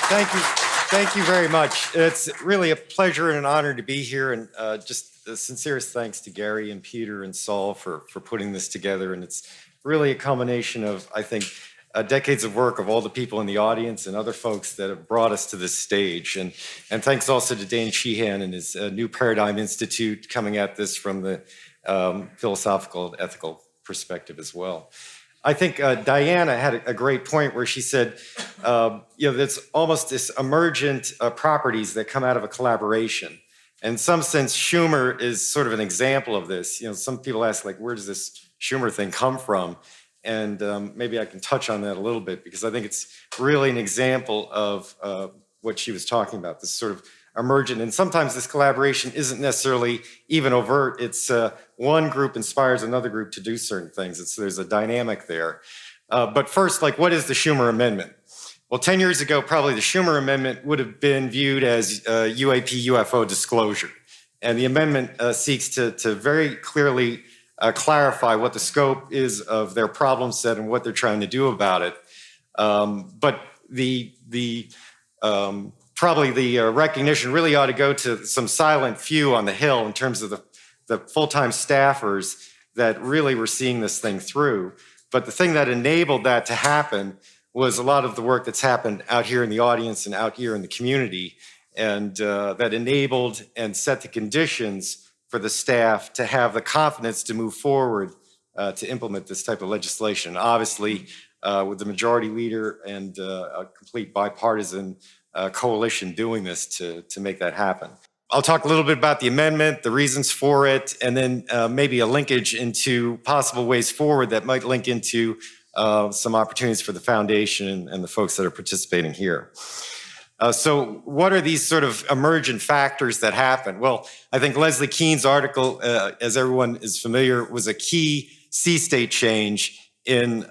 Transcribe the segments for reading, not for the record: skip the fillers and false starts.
Thank you very much. It's really a pleasure and an honor to be here, and just the sincerest thanks to Gary and Peter and Saul for putting this together. And it's really a combination of, I think, decades of work of all the people in the audience and other folks that have brought us to this stage. And thanks also to Dane Sheehan and his New Paradigm Institute coming at this from the philosophical and ethical perspective as well. I think Diana had a great point where she said, there's almost this emergent properties that come out of a collaboration. And in some sense, Shumer is sort of an example of this. Some people ask, like, where does this Shumer thing come from? And maybe I can touch on that a little bit, because I think it's really an example of what she was talking about, this sort of emergent. And sometimes this collaboration isn't necessarily even overt. It's one group inspires another group to do certain things. There's a dynamic there. But first, like, what is the Shumer Amendment? Well, 10 years ago, probably the Shumer Amendment would have been viewed as UAP UFO disclosure. And the amendment seeks to very clearly clarify what the scope is of their problem set and what they're trying to do about it. But probably the recognition really ought to go to some silent few on the Hill in terms of the full-time staffers that really were seeing this thing through. But the thing that enabled that to happen was a lot of the work that's happened out here in the audience and out here in the community, and that enabled and set the conditions for the staff to have the confidence to move forward to implement this type of legislation. Obviously, with the majority leader and a complete bipartisan coalition doing this to make that happen. I'll talk a little bit about the amendment, the reasons for it, and then maybe a linkage into possible ways forward that might link into some opportunities for the foundation and the folks that are participating here. So what are these sort of emergent factors that happen? Well, I think Leslie Kean's article, as everyone is familiar, was a key sea-state change in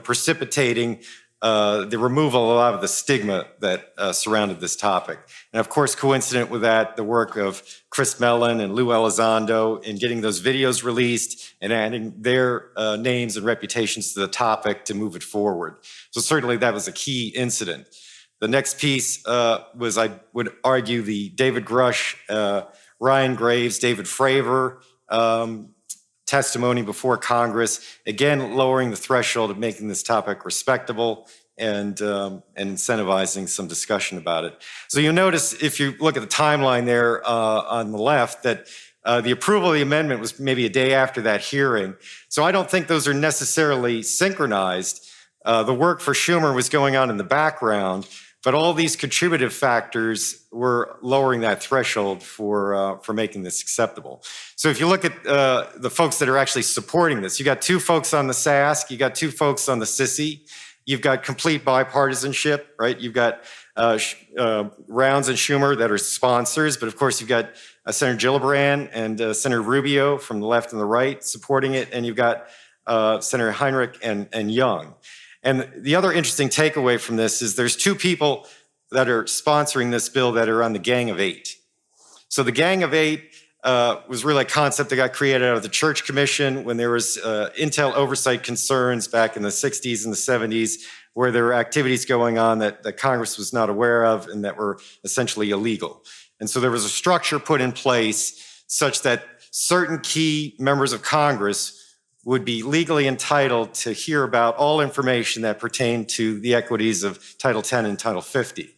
precipitating the removal of a lot of the stigma that surrounded this topic. And of course, coincident with that, the work of Chris Mellon and Lou Elizondo in getting those videos released and adding their names and reputations to the topic to move it forward. So certainly that was a key incident. The next piece was, I would argue, the David Grush, Ryan Graves, David Fravor testimony before Congress, again, lowering the threshold of making this topic respectable and incentivizing some discussion about it. So you'll notice, if you look at the timeline there on the left, that the approval of the amendment was maybe a day after that hearing. So I don't think those are necessarily synchronized. The work for Shumer was going on in the background, but all these contributive factors were lowering that threshold for making this acceptable. So if you look at the folks that are actually supporting this, you got two folks on the SASC, you got two folks on the SISI, you've got complete bipartisanship, right? You've got Rounds and Shumer that are sponsors, but of course you've got Senator Gillibrand and Senator Rubio from the left and the right supporting it, and you've got Senator Heinrich and Young. And the other interesting takeaway from this is there's two people that are sponsoring this bill that are on the Gang of Eight. So the Gang of Eight was really a concept that got created out of the Church Commission when there was Intel oversight concerns back in the 60s and the 70s, where there were activities going on that Congress was not aware of and that were essentially illegal. And so there was a structure put in place such that certain key members of Congress would be legally entitled to hear about all information that pertained to the equities of Title 10 and Title 50.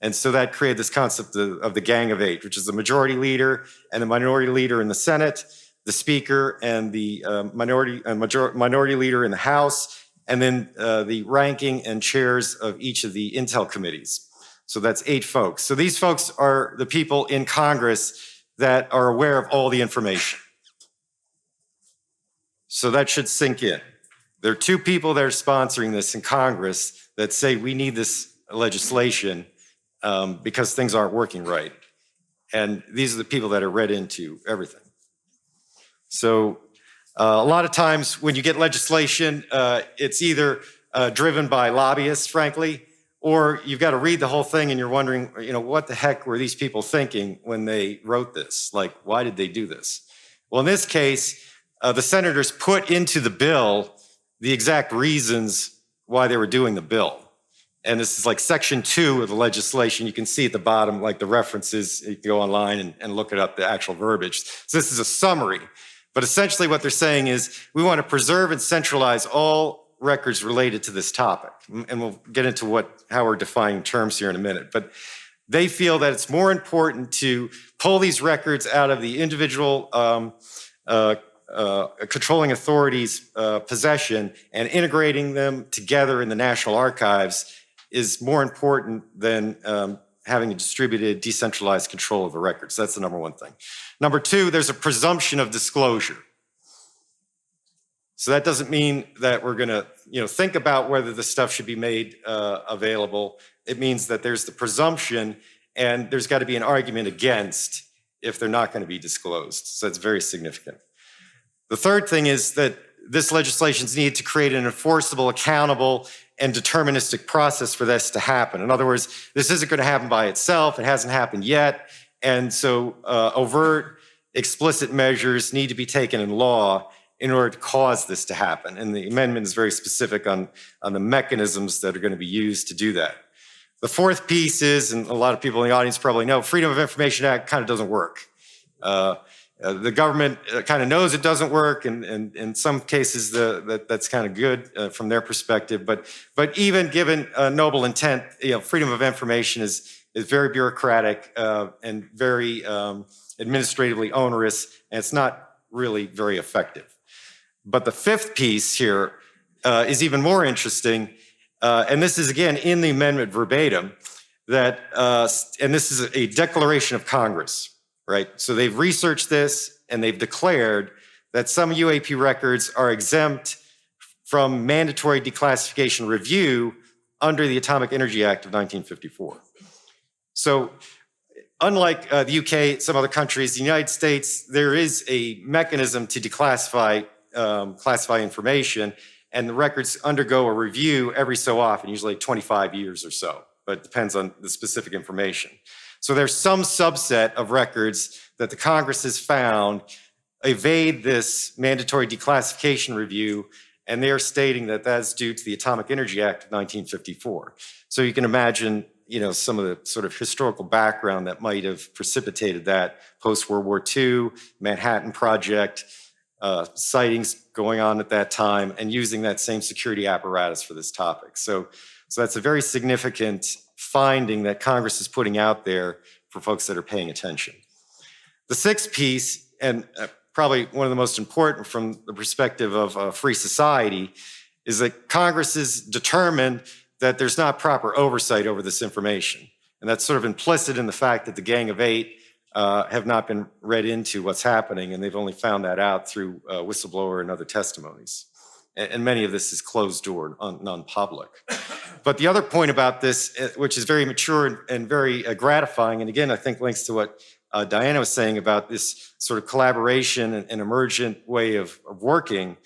And so that created this concept of the Gang of Eight, which is the majority leader and the minority leader in the Senate, the speaker and the minority leader in the House, and then the ranking and chairs of each of the Intel committees. So that's 8 folks. So these folks are the people in Congress that are aware of all the information. So that should sink in. There are 2 people that are sponsoring this in Congress that say we need this legislation because things aren't working right. And these are the people that are read into everything. So a lot of times when you get legislation, it's either driven by lobbyists, frankly, or you've got to read the whole thing and you're wondering, what the heck were these people thinking when they wrote this? Like, why did they do this? Well, in this case, the senators put into the bill the exact reasons why they were doing the bill. And this is like section 2 of the legislation. You can see at the bottom, like the references, you can go online and look it up, the actual verbiage. So this is a summary. But essentially what they're saying is we want to preserve and centralize all records related to this topic. And we'll get into how we're defining terms here in a minute. But they feel that it's more important to pull these records out of the individual controlling authorities' possession and integrating them together in the National Archives is more important than having a distributed, decentralized control of the records. That's the number one thing. Number two, there's a presumption of disclosure. So that doesn't mean that we're going to, think about whether the stuff should be made available. It means that there's the presumption, and there's got to be an argument against if they're not going to be disclosed. So it's very significant. The third thing is that this legislation's needed to create an enforceable, accountable, and deterministic process for this to happen. In other words, this isn't going to happen by itself. It hasn't happened yet. And so overt, explicit measures need to be taken in law in order to cause this to happen. And the amendment is very specific on the mechanisms that are going to be used to do that. The fourth piece is, and a lot of people in the audience probably know, Freedom of Information Act kind of doesn't work. The government kind of knows it doesn't work, and in some cases that's kind of good from their perspective. But even given noble intent, freedom of information is very bureaucratic and very administratively onerous, and it's not really very effective. But the fifth piece here is even more interesting, and this is again in the amendment verbatim. And this is a declaration of Congress. Right, so they've researched this and they've declared that some UAP records are exempt from mandatory declassification review under the Atomic Energy Act of 1954. So unlike the UK, some other countries, the United States, there is a mechanism to declassify classify information, and the records undergo a review every so often, usually 25 years or so, but it depends on the specific information. So there's some subset of records that the Congress has found evade this mandatory declassification review, and they're stating that that's due to the Atomic Energy Act of 1954. So you can imagine, some of the sort of historical background that might have precipitated that post-World War II, Manhattan Project, sightings going on at that time, and using that same security apparatus for this topic. So that's a very significant finding that Congress is putting out there for folks that are paying attention. The sixth piece, and probably one of the most important from the perspective of a free society, is that Congress is determined that there's not proper oversight over this information. And that's sort of implicit in the fact that the Gang of Eight have not been read into what's happening, and they've only found that out through whistleblower and other testimonies. And many of this is closed door, non-public. But the other point about this, which is very mature and very gratifying, and again, I think links to what Diana was saying about this sort of collaboration and emergent way of working,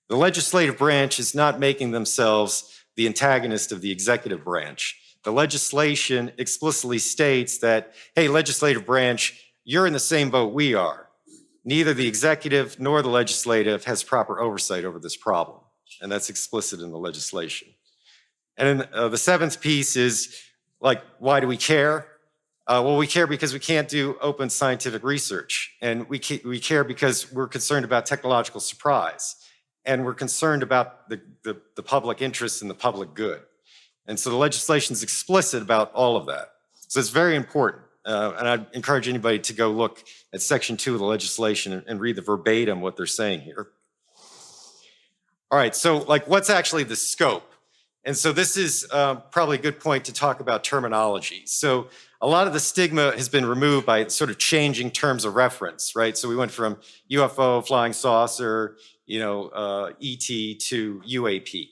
the legislative branch is not making themselves the antagonist of the executive branch. The legislation explicitly states that, hey, legislative branch, you're in the same boat we are. Neither the executive nor the legislative has proper oversight over this problem, and that's explicit in the legislation. And then the seventh piece is, why do we care? Well, we care because we can't do open scientific research, and we care because we're concerned about technological surprise, and we're concerned about the public interest and the public good. And so the legislation is explicit about all of that. So it's very important. And I'd encourage anybody to go look at section 2 of the legislation and read the verbatim what they're saying here. All right, so what's actually the scope? And so this is probably a good point to talk about terminology. So a lot of the stigma has been removed by sort of changing terms of reference, right? So we went from UFO, flying saucer, ET to UAP.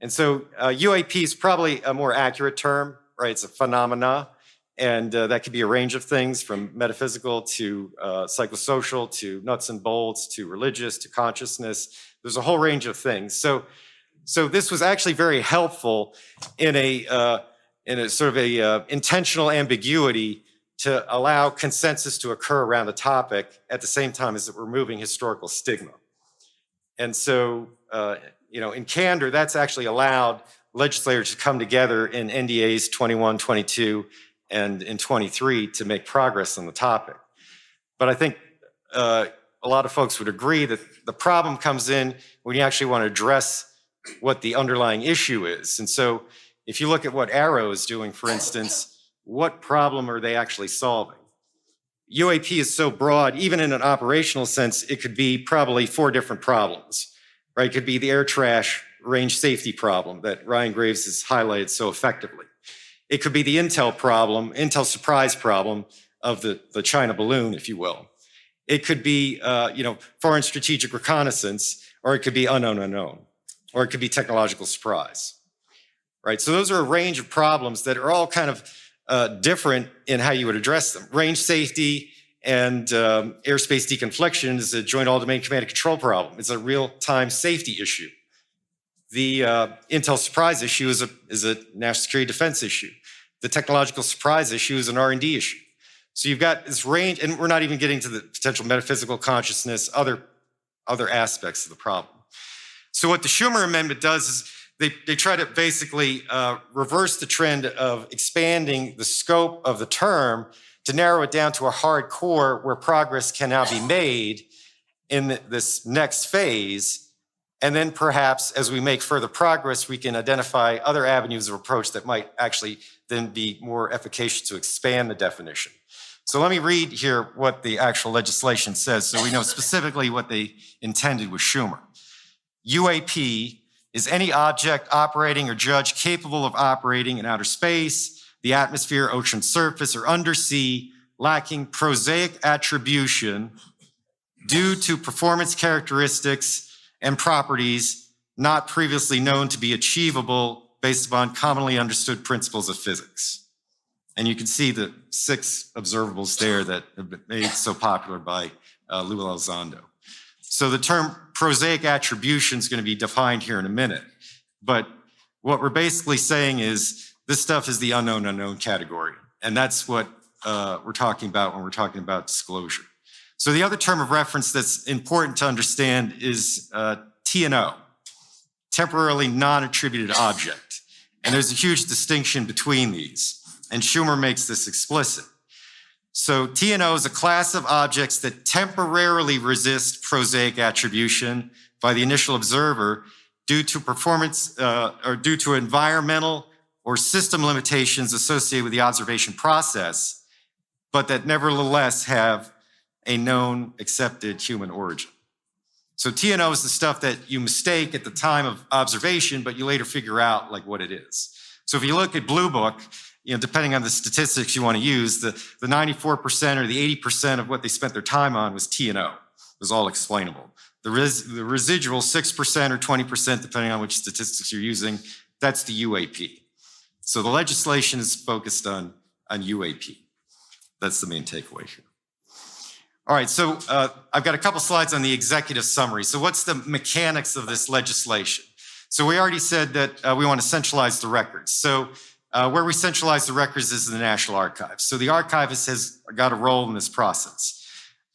And so UAP is probably a more accurate term, right? It's a phenomena. And that could be a range of things from metaphysical to psychosocial to nuts and bolts to religious to consciousness. There's a whole range of things. So this was actually very helpful in a sort of a intentional ambiguity to allow consensus to occur around the topic at the same time as removing historical stigma. And so, in candor, that's actually allowed legislators to come together in NDAs 21, 22, and in 23 to make progress on the topic. But I think a lot of folks would agree that the problem comes in when you actually want to address what the underlying issue is. And so if you look at what Arrow is doing, for instance, what problem are they actually solving? UAP is so broad, even in an operational sense, it could be probably 4 different problems, right? It could be the air trash range safety problem that Ryan Graves has highlighted so effectively. It could be the Intel surprise problem of the China balloon, if you will. It could be, foreign strategic reconnaissance, or it could be unknown, or it could be technological surprise, right? So those are a range of problems that are all kind of different in how you would address them. Range safety and airspace deconfliction is a joint all-domain command and control problem. It's a real-time safety issue. The Intel surprise issue is a national security defense issue. The technological surprise issue is an R&D issue. So you've got this range, and we're not even getting to the potential metaphysical consciousness, other aspects of the problem. So what the Shumer Amendment does is they try to basically reverse the trend of expanding the scope of the term to narrow it down to a hard core where progress can now be made in this next phase. And then perhaps as we make further progress, we can identify other avenues of approach that might actually then be more efficacious to expand the definition. So let me read here what the actual legislation says so we know specifically what they intended with Shumer. UAP is any object operating or judged capable of operating in outer space, the atmosphere, ocean surface, or undersea, lacking prosaic attribution due to performance characteristics and properties not previously known to be achievable based upon commonly understood principles of physics. And you can see the 6 observables there that have been made so popular by Lou Elizondo. So the term prosaic attribution is going to be defined here in a minute. But what we're basically saying is this stuff is the unknown category. And that's what we're talking about when we're talking about disclosure. So the other term of reference that's important to understand is TNO, temporarily non-attributed object. And there's a huge distinction between these. And Shumer makes this explicit. So TNO is a class of objects that temporarily resist prosaic attribution by the initial observer due to performance or due to environmental or system limitations associated with the observation process, but that nevertheless have a known accepted human origin. So TNO is the stuff that you mistake at the time of observation, but you later figure out like what it is. So if you look at Blue Book, depending on the statistics you want to use, the 94% or the 80% of what they spent their time on was TNO. It was all explainable. The residual 6% or 20%, depending on which statistics you're using, that's the UAP. So the legislation is focused on UAP. That's the main takeaway here. All right, so I've got a couple slides on the executive summary. So what's the mechanics of this legislation? So we already said that we want to centralize the records. So where we centralize the records is in the National Archives. So the archivist has got a role in this process.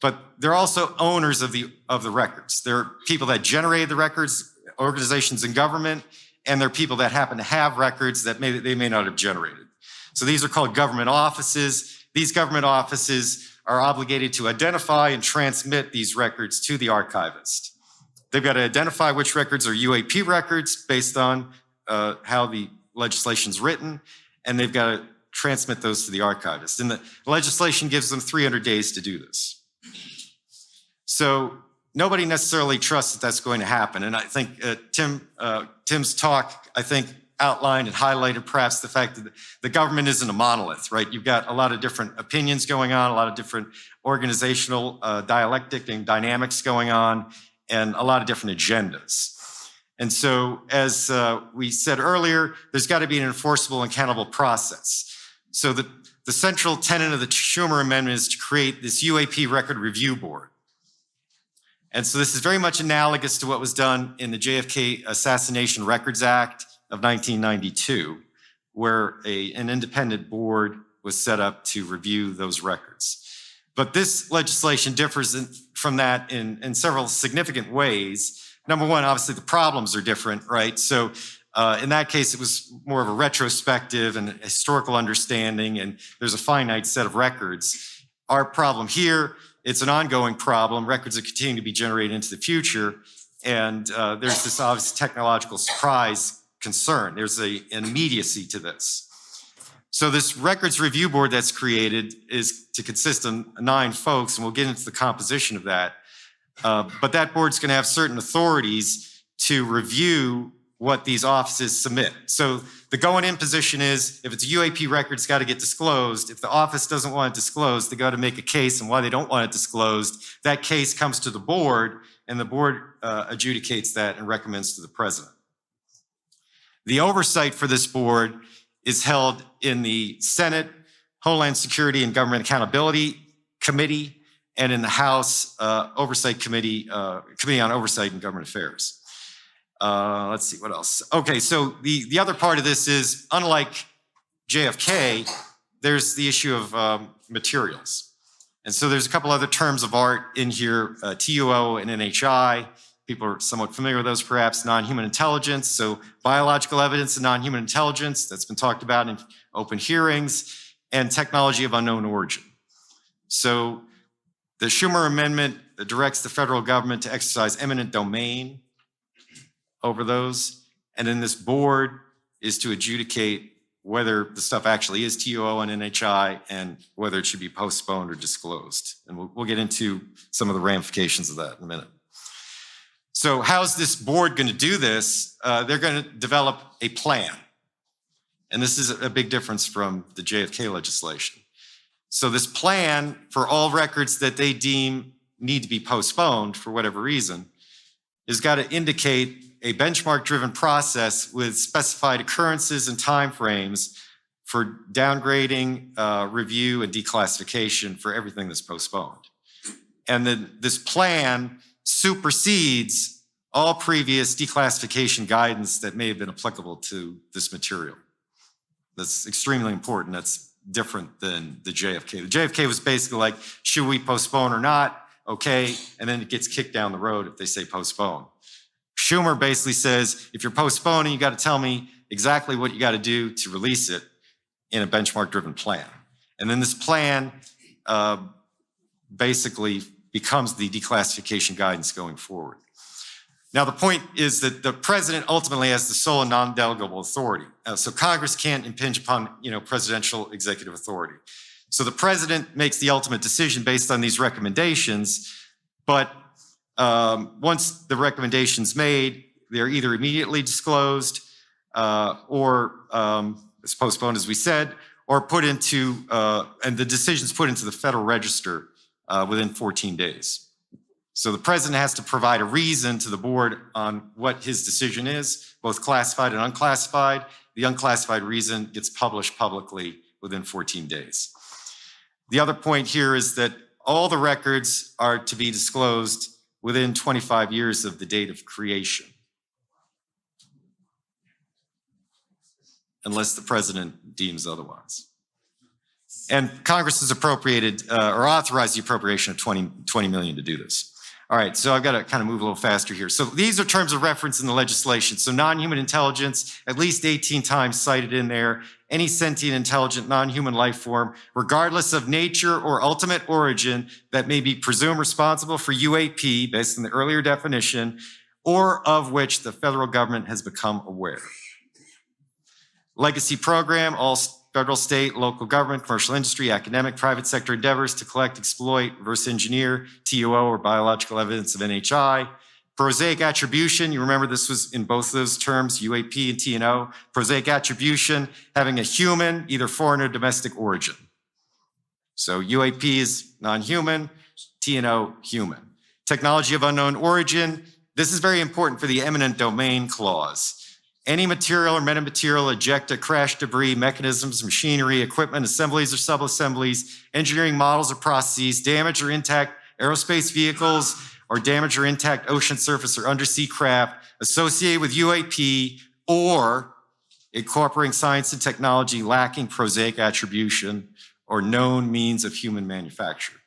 But they're also owners of the records. There are people that generated the records, organizations in government, and there are people that happen to have records that they may not have generated. So these are called government offices. These government offices are obligated to identify and transmit these records to the archivist. They've got to identify which records are UAP records based on how the legislation's written, and they've got to transmit those to the archivist. And the legislation gives them 300 days to do this. So nobody necessarily trusts that that's going to happen. And I think Tim's talk, I think, outlined and highlighted perhaps the fact that the government isn't a monolith, right? You've got a lot of different opinions going on, a lot of different organizational dialectic and dynamics going on, and a lot of different agendas. And so, as we said earlier, there's got to be an enforceable and accountable process. So the central tenet of the Shumer Amendment is to create this UAP record review board. And so this is very much analogous to what was done in the JFK Assassination Records Act of 1992, where an independent board was set up to review those records. But this legislation differs from that in several significant ways. Number one, obviously the problems are different, right? So in that case, it was more of a retrospective and historical understanding, and there's a finite set of records. Our problem here, it's an ongoing problem. Records are continuing to be generated into the future, and there's this obvious technological surprise concern. There's an immediacy to this. So this records review board that's created is to consist of 9 folks, and we'll get into the composition of that. But that board's going to have certain authorities to review what these offices submit. So the going-in position is, if it's a UAP record, it's got to get disclosed. If the office doesn't want it disclosed, they got to make a case on why they don't want it disclosed. That case comes to the board, and the board adjudicates that and recommends to the president. The oversight for this board is held in the Senate Homeland Security and Government Accountability Committee and in the House Oversight Committee, Committee on Oversight and Government Affairs. Let's see, what else? Okay, so the other part of this is, unlike JFK, there's the issue of materials. And so there's a couple other terms of art in here, TUO and NHI. People are somewhat familiar with those, perhaps. Non-human intelligence, so biological evidence of non-human intelligence that's been talked about in open hearings, and technology of unknown origin. So the Shumer Amendment directs the federal government to exercise eminent domain over those, and then this board is to adjudicate whether the stuff actually is TUO and NHI and whether it should be postponed or disclosed. And we'll get into some of the ramifications of that in a minute. So how's this board going to do this? They're going to develop a plan. And this is a big difference from the JFK legislation. So this plan for all records that they deem need to be postponed for whatever reason has got to indicate a benchmark-driven process with specified occurrences and timeframes for downgrading, review, and declassification for everything that's postponed. And then this plan supersedes all previous declassification guidance that may have been applicable to this material. That's extremely important. That's different than the JFK. The JFK was basically like, should we postpone or not? Okay, and then it gets kicked down the road if they say postpone. Shumer basically says, if you're postponing, you got to tell me exactly what you got to do to release it in a benchmark-driven plan. And then this plan basically becomes the declassification guidance going forward. Now, the point is that the president ultimately has the sole and non-delegable authority. So Congress can't impinge upon, presidential executive authority. So the president makes the ultimate decision based on these recommendations, but once the recommendation's made, they're either immediately disclosed or it's postponed, as we said, or put into, and the decision's put into the Federal Register within 14 days. So the president has to provide a reason to the board on what his decision is, both classified and unclassified. The unclassified reason gets published publicly within 14 days. The other point here is that all the records are to be disclosed within 25 years of the date of creation, unless the president deems otherwise. And Congress has appropriated or authorized the appropriation of 20 million to do this. All right, so I've got to kind of move a little faster here. So these are terms of reference in the legislation. So non-human intelligence, at least 18 times cited in there. Any sentient, intelligent, non-human life form, regardless of nature or ultimate origin, that may be presumed responsible for UAP, based on the earlier definition, or of which the federal government has become aware. Legacy program, all federal, state, local government, commercial industry, academic, private sector endeavors to collect, exploit, reverse engineer, TUO, or biological evidence of NHI. Prosaic attribution, you remember this was in both of those terms, UAP and TNO. Prosaic attribution, having a human, either foreign or domestic origin. So UAP is non-human, TNO, human. Technology of unknown origin, this is very important for the eminent domain clause. Any material or metamaterial, ejecta, crash debris, mechanisms, machinery, equipment, assemblies or sub-assemblies, engineering models or processes, damaged or intact aerospace vehicles, or damaged or intact ocean surface or undersea craft associated with UAP or incorporating science and technology lacking prosaic attribution or known means of human manufacture.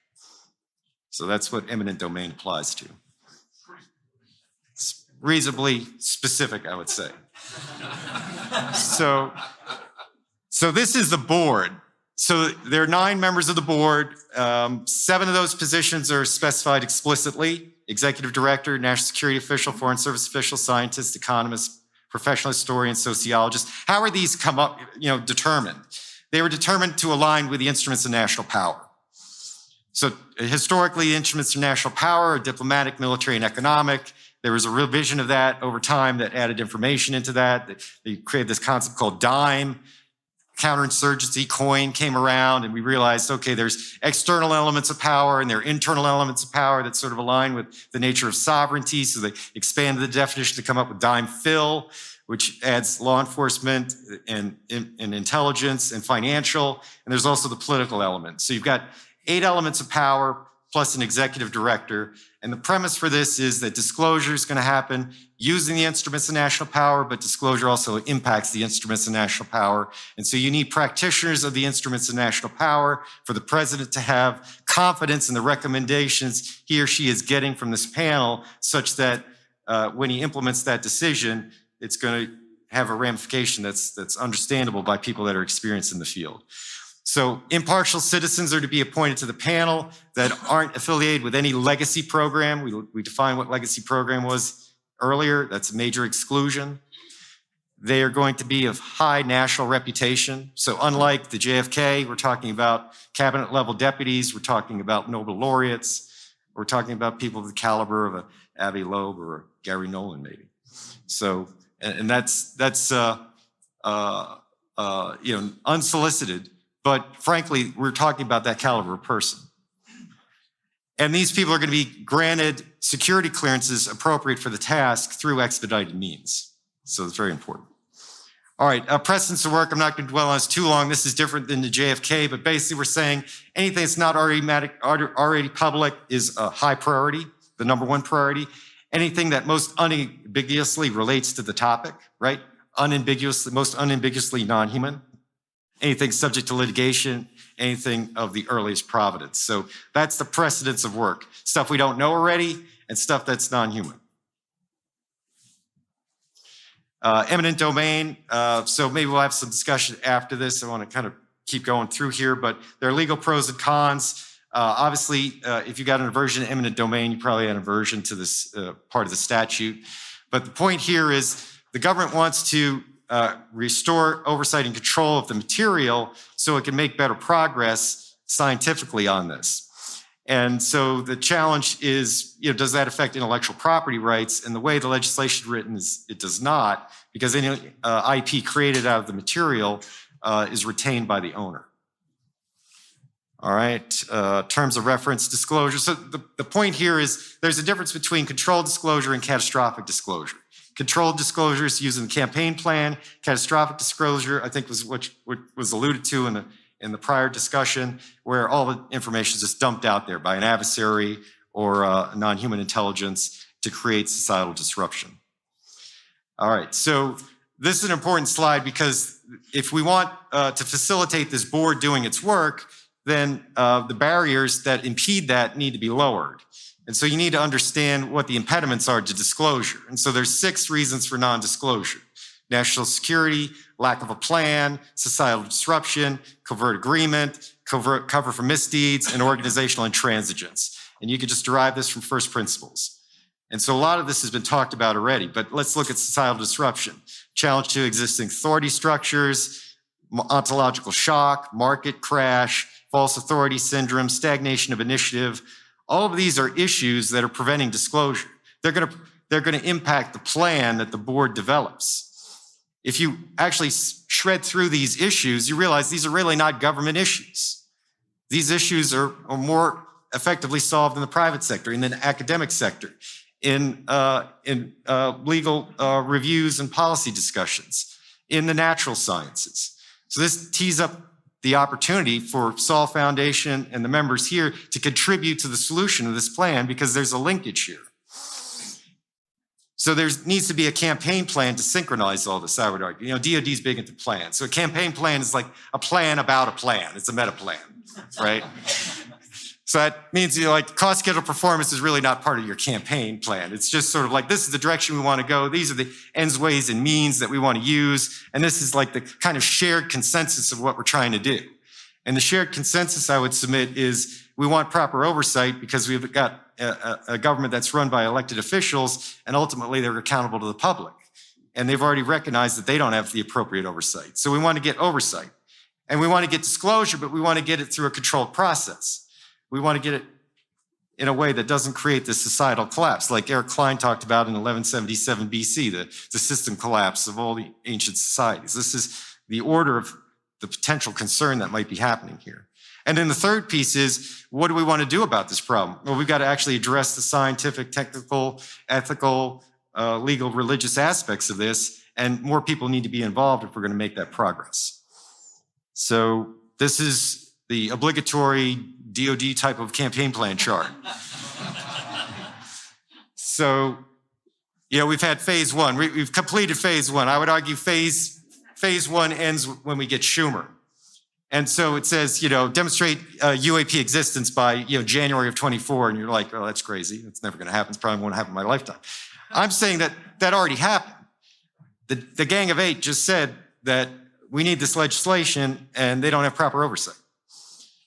So that's what eminent domain applies to. It's reasonably specific, I would say. So this is the board. So there are 9 members of the board. 7 of those positions are specified explicitly: executive director, national security official, foreign service official, scientist, economist, professional historian, sociologist. How are these determined? They were determined to align with the instruments of national power. So historically, the instruments of national power are diplomatic, military, and economic. There was a revision of that over time that added information into that. They created this concept called dime. Counterinsurgency coin came around, and we realized, okay, there's external elements of power and there are internal elements of power that sort of align with the nature of sovereignty. So they expanded the definition to come up with dime fill, which adds law enforcement and intelligence and financial. And there's also the political element. So you've got 8 elements of power plus an executive director. And the premise for this is that disclosure is going to happen using the instruments of national power, but disclosure also impacts the instruments of national power. And so you need practitioners of the instruments of national power for the president to have confidence in the recommendations he or she is getting from this panel, such that when he implements that decision, it's going to have a ramification that's understandable by people that are experienced in the field. So impartial citizens are to be appointed to the panel that aren't affiliated with any legacy program. We defined what legacy program was earlier. That's a major exclusion. They are going to be of high national reputation. So unlike the JFK, we're talking about cabinet level deputies. We're talking about Nobel laureates. We're talking about people of the caliber of a Avi Loeb or a Gary Nolan, maybe. So, and that's unsolicited. But frankly, we're talking about that caliber of person. And these people are going to be granted security clearances appropriate for the task through expedited means. So it's very important. All right, precedence of work. I'm not going to dwell on this too long. This is different than the JFK, but basically we're saying anything that's not already public is a high priority, the #1 priority. Anything that most unambiguously relates to the topic, right? Most unambiguously non-human. Anything subject to litigation, anything of the earliest providence. So that's the precedence of work. Stuff we don't know already and stuff that's non-human. Eminent domain. So maybe we'll have some discussion after this. I want to kind of keep going through here, but there are legal pros and cons. Obviously, if you got an aversion to eminent domain, you probably had an aversion to this part of the statute. But the point here is the government wants to restore oversight and control of the material so it can make better progress scientifically on this. And so the challenge is, does that affect intellectual property rights? And the way the legislation is written is it does not, because any IP created out of the material is retained by the owner. All right, terms of reference, disclosure. So the point here is there's a difference between controlled disclosure and catastrophic disclosure. Controlled disclosure is using the campaign plan. Catastrophic disclosure, I think, was what was alluded to in the prior discussion, where all the information is just dumped out there by an adversary or non-human intelligence to create societal disruption. All right, so this is an important slide because if we want to facilitate this board doing its work, then the barriers that impede that need to be lowered. And so you need to understand what the impediments are to disclosure. And so there's 6 reasons for non-disclosure: national security, lack of a plan, societal disruption, covert agreement, cover for misdeeds, and organizational intransigence. And you can just derive this from first principles. And so a lot of this has been talked about already, but let's look at societal disruption. Challenge to existing authority structures, ontological shock, market crash, false authority syndrome, stagnation of initiative. All of these are issues that are preventing disclosure. They're going to impact the plan that the board develops. If you actually shred through these issues, you realize these are really not government issues. These issues are more effectively solved in the private sector, in the academic sector, in legal reviews and policy discussions, in the natural sciences. So this tees up the opportunity for SOL Foundation and the members here to contribute to the solution of this plan, because there's a linkage here. So there needs to be a campaign plan to synchronize all this, I would argue. DOD's big into plans. So a campaign plan is like a plan about a plan. It's a meta plan, right? So that means like cost schedule performance is really not part of your campaign plan. It's just sort of like, this is the direction we want to go. These are the ends, ways, and means that we want to use. And this is like the kind of shared consensus of what we're trying to do. And the shared consensus I would submit is we want proper oversight because we've got a government that's run by elected officials, and ultimately they're accountable to the public. And they've already recognized that they don't have the appropriate oversight. So we want to get oversight. And we want to get disclosure, but we want to get it through a controlled process. We want to get it in a way that doesn't create this societal collapse, like Eric Klein talked about in 1177 BC, the system collapse of all the ancient societies. This is the order of the potential concern that might be happening here. And then the third piece is, what do we want to do about this problem? Well, we've got to actually address the scientific, technical, ethical, legal, religious aspects of this, and more people need to be involved if we're going to make that progress. So this is the obligatory DOD type of campaign plan chart. So, we've had phase one. We've completed phase one. I would argue phase one ends when we get Shumer. And so it says, demonstrate UAP existence by, January of 24. And you're like, oh, that's crazy. That's never going to happen. It's probably won't happen in my lifetime. I'm saying that already happened. The Gang of Eight just said that we need this legislation and they don't have proper oversight.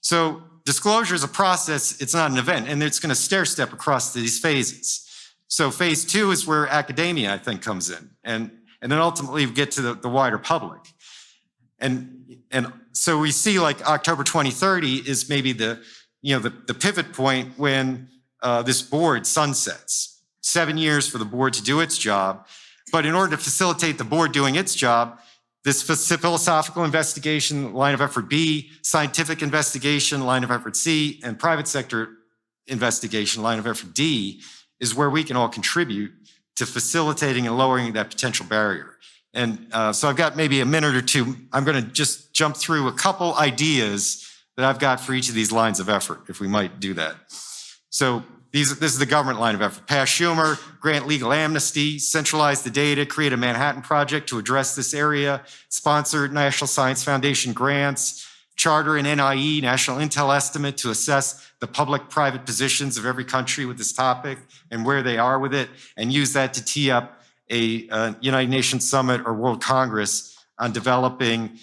So disclosure is a process, it's not an event, and it's going to stair step across these phases. So phase two is where academia, I think, comes in. And then ultimately we get to the wider public. And so we see like October 2030 is maybe the pivot point when this board sunsets. 7 years for the board to do its job. But in order to facilitate the board doing its job, this philosophical investigation, line of effort B, scientific investigation, line of effort C, and private sector investigation, line of effort D, is where we can all contribute to facilitating and lowering that potential barrier. And so I've got maybe a minute or two. I'm going to just jump through a couple ideas that I've got for each of these lines of effort, if we might do that. So this is the government line of effort. Pass Shumer, grant legal amnesty, centralize the data, create a Manhattan Project to address this area, sponsor National Science Foundation grants, charter an NIE, National Intel Estimate, to assess the public-private positions of every country with this topic and where they are with it, and use that to tee up a United Nations Summit or World Congress on developing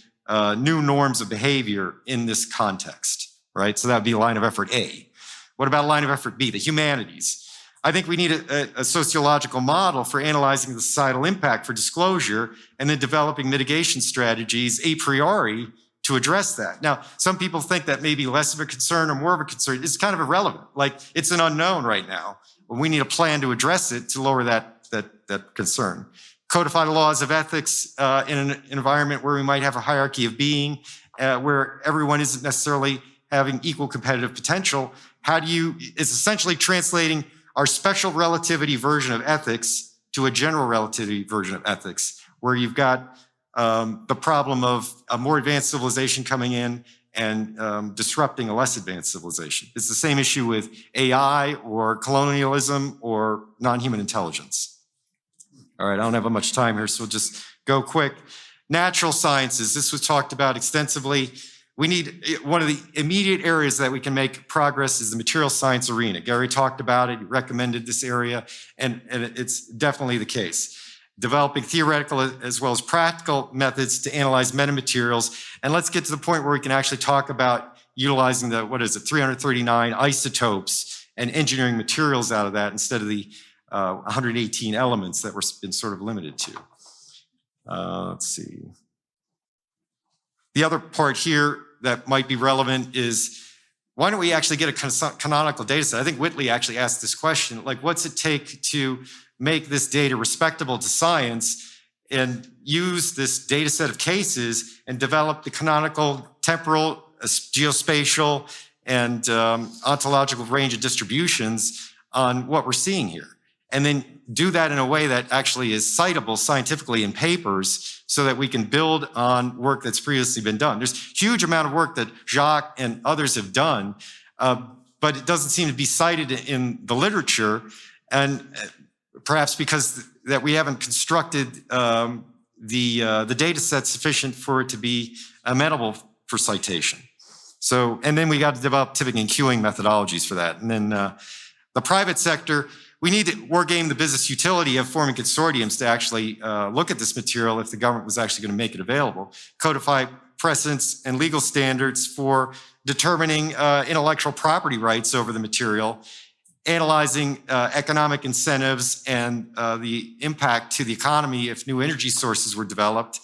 new norms of behavior in this context, right? So that would be line of effort A. What about line of effort B, the humanities? I think we need a sociological model for analyzing the societal impact for disclosure and then developing mitigation strategies a priori to address that. Now, some people think that may be less of a concern or more of a concern. It's kind of irrelevant. Like, it's an unknown right now. But we need a plan to address it to lower that concern. Codify the laws of ethics in an environment where we might have a hierarchy of being, where everyone isn't necessarily having equal competitive potential. It's essentially translating our special relativity version of ethics to a general relativity version of ethics, where you've got the problem of a more advanced civilization coming in and disrupting a less advanced civilization. It's the same issue with AI or colonialism or non-human intelligence. All right, I don't have much time here, so we'll just go quick. Natural sciences, this was talked about extensively. We need, one of the immediate areas that we can make progress is the material science arena. Gary talked about it, he recommended this area, and it's definitely the case. Developing theoretical as well as practical methods to analyze metamaterials. And let's get to the point where we can actually talk about utilizing 339 isotopes and engineering materials out of that instead of the 118 elements that we've been sort of limited to. Let's see. The other part here that might be relevant is, why don't we actually get a canonical data set? I think Whitley actually asked this question, like, what's it take to make this data respectable to science and use this data set of cases and develop the canonical, temporal, geospatial, and ontological range of distributions on what we're seeing here. And then do that in a way that actually is citable scientifically in papers so that we can build on work that's previously been done. There's a huge amount of work that Jacques and others have done, but it doesn't seem to be cited in the literature, and perhaps because that we haven't constructed the data set sufficient for it to be amenable for citation. So, and then we got to develop tipping and queuing methodologies for that. And then the private sector, we need to war game the business utility of forming consortiums to actually look at this material if the government was actually going to make it available, codify precedents and legal standards for determining intellectual property rights over the material, analyzing economic incentives and the impact to the economy if new energy sources were developed,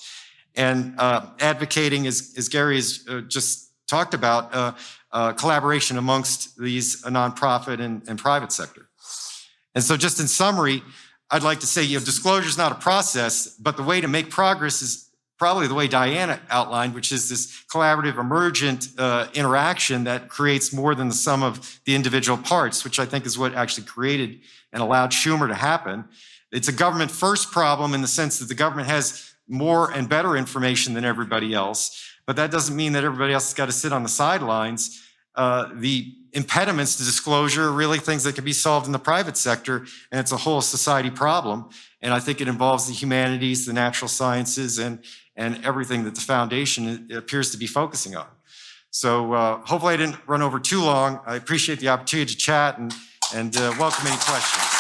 and advocating, as Gary has just talked about, collaboration amongst these nonprofit and private sector. And so just in summary, I'd like to say, disclosure is not a process, but the way to make progress is probably the way Diana outlined, which is this collaborative emergent interaction that creates more than the sum of the individual parts, which I think is what actually created and allowed Shumer to happen. It's a government first problem in the sense that the government has more and better information than everybody else, but that doesn't mean that everybody else has got to sit on the sidelines. The impediments to disclosure are really things that can be solved in the private sector, and it's a whole society problem. And I think it involves the humanities, the natural sciences, and everything that the foundation appears to be focusing on. So hopefully I didn't run over too long. I appreciate the opportunity to chat and welcome any questions.